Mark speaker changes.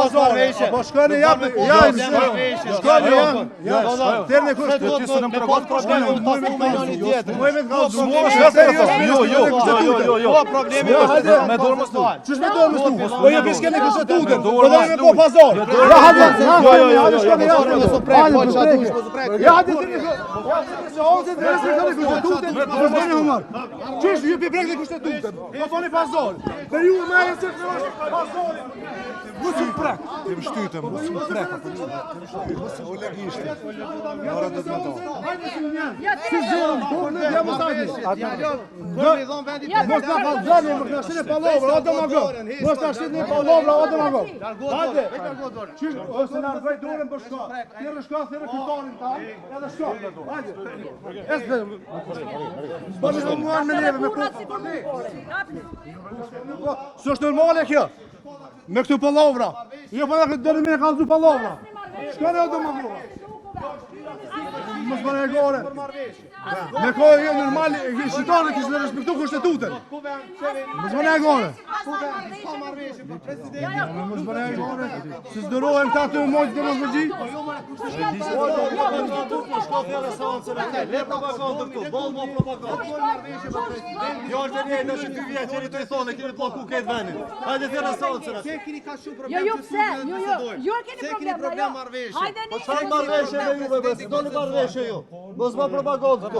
Speaker 1: pazare. Po shkoni japë, shkoni Tërni kusht ti s'e në progot problemi, me dormës tu. Ç'është me dormës tu? Po je biskeni kusht tutën. Po do me po pazar. Ja hadi. Ja hadi ti. Se ose drejt me kusht tutën. Po bëni humor. Ç'është ju pi brek kusht tutën. Po bëni pazar. Për ju më e se pazar. Mos u prek. Ti më shtytëm, mos u prek. Mos u legishte. Ora do të më do. Hajde si një. Si zon, ja mos hajde. Mos na vazhdoni, mos na shini pallovra, o domagog. Mos na shini pallovra, o domagog. Hajde. Çish ose na vrej dorën për shka. Thirrë shka, thirrë kutarin tan, edhe shka. Hajde. Esë. Bëni muar me neve me punë. S'është normale kjo. Me këtu pallovra. Jo po na doni me kallzu pallovra. Shkoni o domagog. Mos bëni gore. Me kohë jo normal, shitoni që s'e respektu kushtetutën. Mos bëni gore. Mos bëni gore. Si s'dorohen këta të mojt demokragji? Jo është e në që 2 vjetë që të i thonë, keni të bloku këtë venin. Hajde të në sancën.
Speaker 2: Jo, pse? Jo keni problem. Hajde një.
Speaker 1: Marveshje me juve, do një marveshje ju. Mos ma propagandë.